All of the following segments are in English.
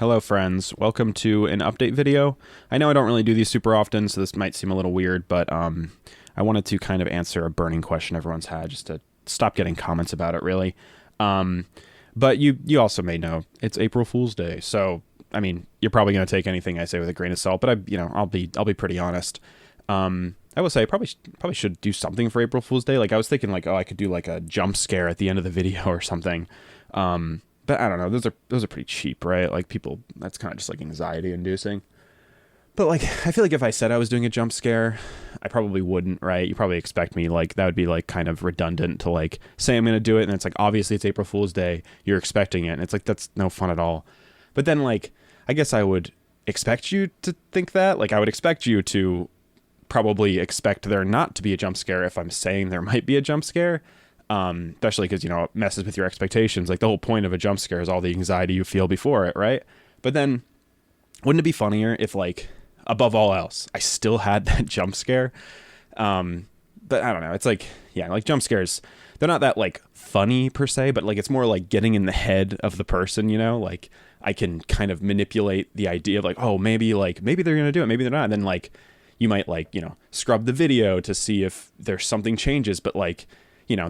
Hello friends, welcome to an update video. I know I don't really do these super often, so this might seem a little weird, but I wanted to kind of answer a burning question everyone's had, just to stop getting comments about it, really. But you also may know it's April Fool's Day, so I mean, you're probably going to take anything I say with a grain of salt, but I'll be pretty honest. I will say I probably should do something for April Fool's Day. Like I was thinking like, oh, I could do like a jump scare at the end of the video or something. But I don't know, those are pretty cheap, right? Like people, that's kind of just like anxiety inducing. But like, I feel like if I said I was doing a jump scare, I probably wouldn't, right? You probably expect me, like, that would be like kind of redundant to like say I'm going to do it. And it's like, obviously it's April Fool's Day. You're expecting it. And it's like, that's no fun at all. But then like, I guess I would expect you to think that. Like I would expect you to probably expect there not to be a jump scare if I'm saying there might be a jump scare. Especially because, it messes with your expectations. Like the whole point of a jump scare is all the anxiety you feel before it, right? But then wouldn't it be funnier if, like, above all else, I still had that jump scare? But I don't know. It's like, yeah, like jump scares, they're not that like funny per se, but like it's more like getting in the head of the person, like I can kind of manipulate the idea of like, oh, maybe they're going to do it. Maybe they're not. And then like you might like, scrub the video to see if there's something changes, but like,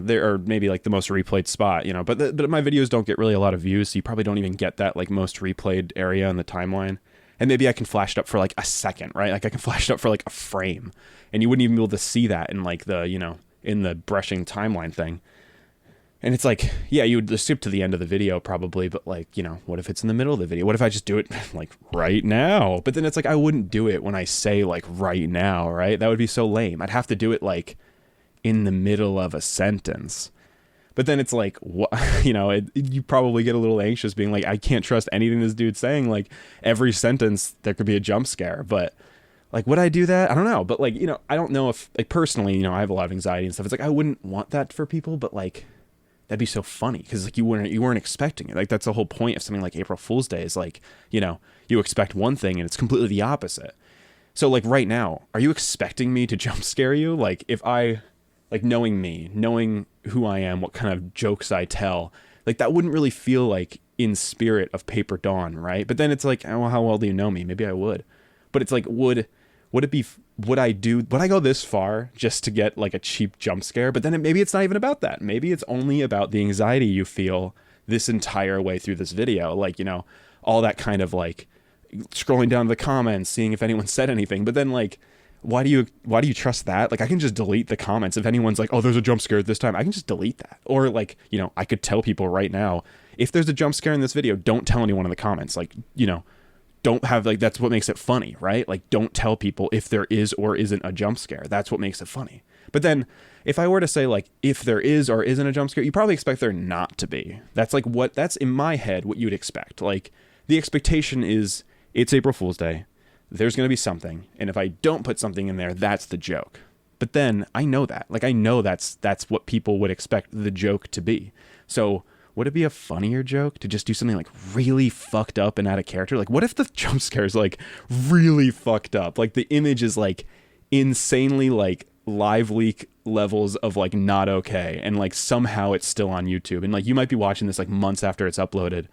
there are maybe like the most replayed spot, but my videos don't get really a lot of views. So you probably don't even get that like most replayed area in the timeline. And maybe I can flash it up for like a second, right? Like I can flash it up for like a frame and you wouldn't even be able to see that in like the, in the brushing timeline thing. And it's like, yeah, you would just skip to the end of the video probably, but like, what if it's in the middle of the video? What if I just do it like right now? But then it's like, I wouldn't do it when I say like right now, right? That would be so lame. I'd have to do it like in the middle of a sentence. But then it's like, what, you probably get a little anxious being like, I can't trust anything this dude's saying. Like every sentence there could be a jump scare, but like, would I do that? I don't know. But like, I don't know if like personally, I have a lot of anxiety and stuff. It's like, I wouldn't want that for people, but like, that'd be so funny. Cause like you weren't expecting it. Like that's the whole point of something like April Fool's Day is like, you expect one thing and it's completely the opposite. So like right now, are you expecting me to jump scare you? Like if like knowing me, knowing who I am, what kind of jokes I tell, like that wouldn't really feel like in spirit of PaperDawN, right? But then it's like, oh, how well do you know me? Maybe I would. But it's like, would I go this far just to get like a cheap jump scare? But then maybe it's not even about that. Maybe it's only about the anxiety you feel this entire way through this video. Like, all that kind of like scrolling down the comments, seeing if anyone said anything. But then like, why do you trust that? Like I can just delete the comments. If anyone's like, oh, there's a jump scare at this time, I can just delete that. Or like, I could tell people right now, if there's a jump scare in this video, don't tell anyone in the comments. Like, don't have like, that's what makes it funny, right? Like don't tell people if there is or isn't a jump scare. That's what makes it funny. But then if I were to say like, if there is or isn't a jump scare, you probably expect there not to be. That's like that's in my head, what you would expect. Like the expectation is it's April Fool's Day. There's going to be something. And if I don't put something in there, that's the joke. But then I know that. Like I know that's what people would expect the joke to be. So would it be a funnier joke to just do something like really fucked up and out of character? Like what if the jump scare is like really fucked up? Like the image is like insanely like live leak levels of like not okay. And like somehow it's still on YouTube. And like you might be watching this like months after it's uploaded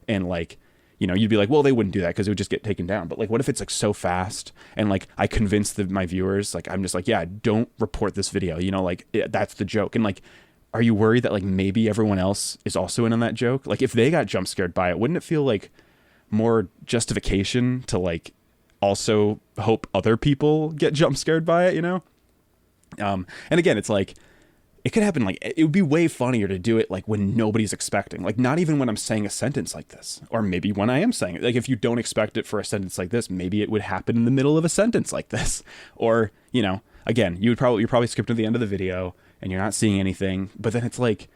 and like, you'd be like, well, they wouldn't do that because it would just get taken down. But like, what if it's like so fast and like I convince my viewers, like I'm just like, yeah, don't report this video. That's the joke. And like, are you worried that like maybe everyone else is also in on that joke? Like if they got jump scared by it, wouldn't it feel like more justification to like also hope other people get jump scared by it, And again, it's like, it could happen, like, it would be way funnier to do it, like, when nobody's expecting. Like, not even when I'm saying a sentence like this. Or maybe when I am saying it. Like, if you don't expect it for a sentence like this, maybe it would happen in the middle of a sentence like this. Or, again, you're probably skipped to the end of the video, and you're not seeing anything. But then it's like,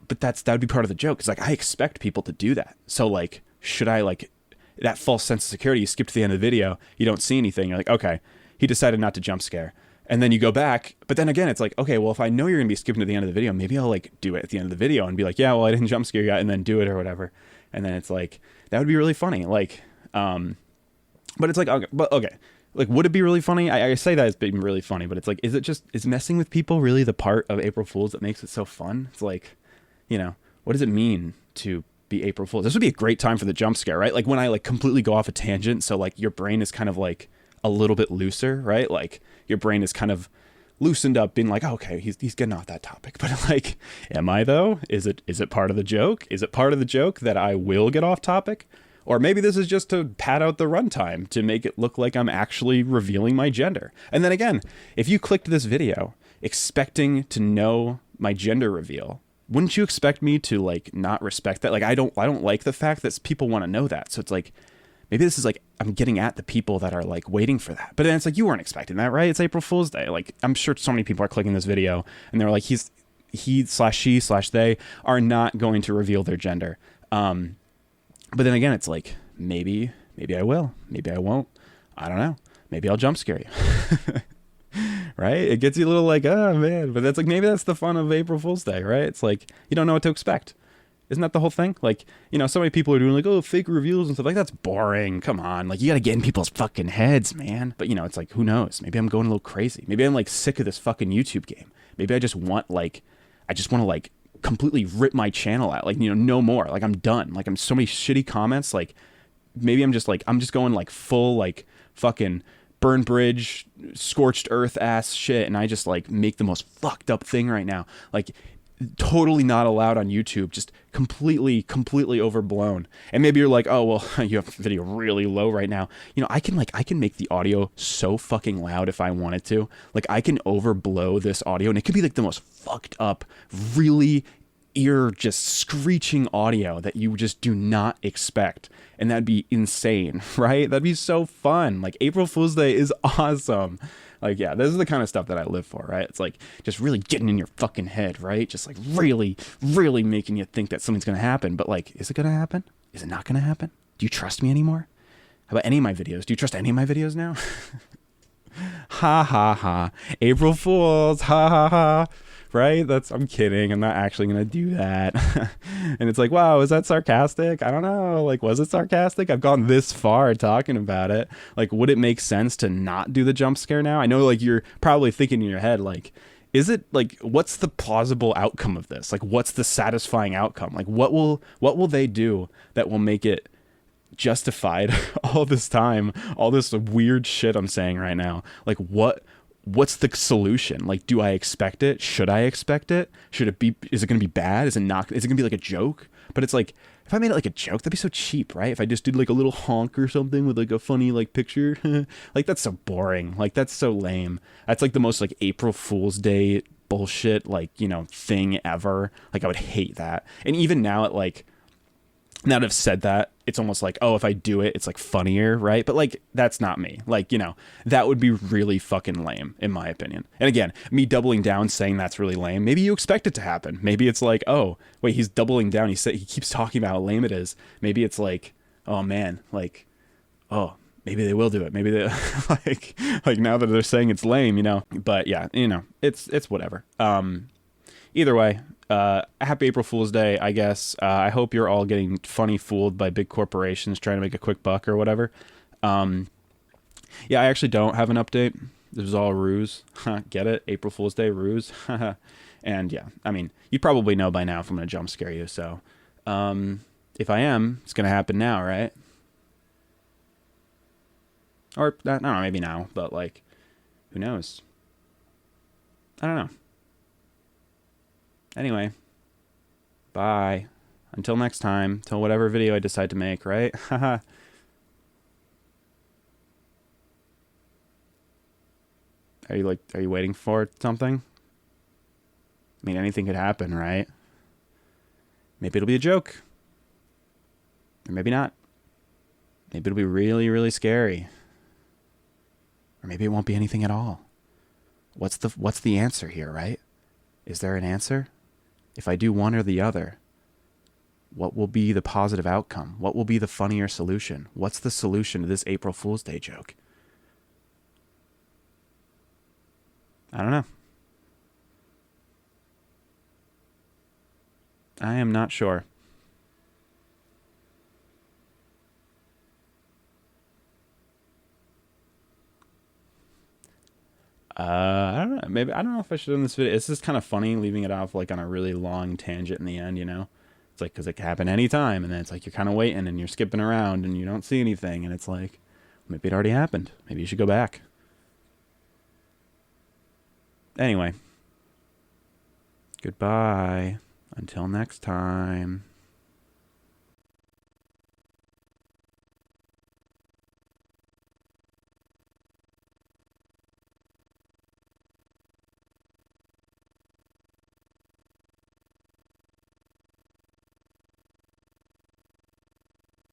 but that would be part of the joke. It's like, I expect people to do that. So, like, should I, like, that false sense of security, you skip to the end of the video, you don't see anything. You're like, okay, he decided not to jump scare. And then you go back, but then again, it's like, okay, well, if I know you're going to be skipping to the end of the video, maybe I'll like do it at the end of the video and be like, yeah, well, I didn't jump scare yet, and then do it or whatever. And then it's like, that would be really funny. Like, but it's like, okay, like, would it be really funny? I say that as being really funny, but it's like, is messing with people really the part of April Fool's that makes it so fun? It's like, what does it mean to be April Fool's. This would be a great time for the jump scare, right? Like when I like completely go off a tangent. So like your brain is kind of like a little bit looser, right? Like your brain is kind of loosened up, being like, oh, okay, he's getting off that topic. But like, am I though? Is it part of the joke? Is it part of the joke that I will get off topic? Or maybe this is just to pad out the runtime to make it look like I'm actually revealing my gender. And then again, if you clicked this video expecting to know my gender reveal, wouldn't you expect me to like not respect that? Like I don't like the fact that people want to know that. So it's like, maybe this is like I'm getting at the people that are like waiting for that. But then it's like, you weren't expecting that, right? It's April Fool's Day. Like I'm sure so many people are clicking this video and they're like, he/she/they are not going to reveal their gender. But then again, it's like, maybe I will, maybe I won't. I don't know. Maybe I'll jump scare you. Right? It gets you a little like, oh man, but that's like, maybe that's the fun of April Fool's Day, right? It's like, you don't know what to expect. Isn't that the whole thing? Like, you know, so many people are doing like, oh, fake reveals and stuff like that's boring. Come on. Like you got to get in people's fucking heads, man. But you know, it's like, who knows? Maybe I'm going a little crazy. Maybe I'm like sick of this fucking YouTube game. Maybe I just want to like completely rip my channel out. Like, you know, no more. Like I'm done. Like I'm so many shitty comments. Like maybe I'm just going like full, like fucking burn bridge, scorched earth ass shit. And I just like make the most fucked up thing right now. Like totally not allowed on YouTube, just completely overblown. And maybe you're like, oh, well, you have video really low right now. You know, I can make the audio so fucking loud if I wanted to. Like I can overblow this audio and it could be like the most fucked up, really ear just screeching audio that you just do not expect. And that'd be insane, right? That'd be so fun. Like April Fool's Day is awesome. Like, yeah, this is the kind of stuff that I live for, right? It's like just really getting in your fucking head, right? Just like really making you think that something's going to happen. But like, is it going to happen? Is it not going to happen? Do you trust me anymore? How about any of my videos? Do you trust any of my videos now? Ha ha ha. April Fools. Ha ha ha. Right? I'm kidding. I'm not actually going to do that. And it's like, wow, is that sarcastic? I don't know. Like, was it sarcastic? I've gone this far talking about it. Like, would it make sense to not do the jump scare now? I know, like, you're probably thinking in your head, like, is it, like, what's the plausible outcome of this? Like, what's the satisfying outcome? Like, what will they do that will make it justified all this time, all this weird shit I'm saying right now? Like, what's the solution? Like, do I expect it? Should I expect it? Is it going to be bad? Is it not? Is it going to be like a joke? But it's like, if I made it like a joke, that'd be so cheap, right? If I just did like a little honk or something with like a funny like picture, like that's so boring. Like that's so lame. That's like the most like April Fool's Day bullshit, like, you know, thing ever. Like I would hate that. And even now now that I've said that, it's almost like, oh, if I do it, it's like funnier, right? But like, that's not me. Like, you know, that would be really fucking lame, in my opinion. And again, me doubling down saying that's really lame, maybe you expect it to happen. Maybe it's like, oh, wait, he's doubling down. He keeps talking about how lame it is. Maybe it's like, oh man, like, oh, maybe they will do it. Maybe they like now that they're saying it's lame, you know. But yeah, you know, it's whatever. Either way, happy April Fool's Day, I guess. I hope you're all getting funny fooled by big corporations trying to make a quick buck or whatever. Yeah, I actually don't have an update. This is all a ruse. Get it? April Fool's Day ruse. And yeah, I mean, you probably know by now if I'm going to jump scare you. So if I am, it's going to happen now, right? Or, I don't know, maybe now, but like, who knows? I don't know. Anyway, bye. Until next time, till whatever video I decide to make, right? Haha. Are you waiting for something? I mean, anything could happen, right? Maybe it'll be a joke. Or maybe not. Maybe it'll be really, really scary. Or maybe it won't be anything at all. What's the answer here, right? Is there an answer? If I do one or the other, what will be the positive outcome? What will be the funnier solution? What's the solution to this April Fool's Day joke? I don't know. I am not sure. I don't know. Maybe I don't know if I should have done this video. It's just kind of funny leaving it off like on a really long tangent in the end, you know. It's like, because it can happen anytime, and then it's like you're kind of waiting and you're skipping around and you don't see anything, and it's like, maybe it already happened. Maybe you should go back. Anyway, goodbye. Until next time.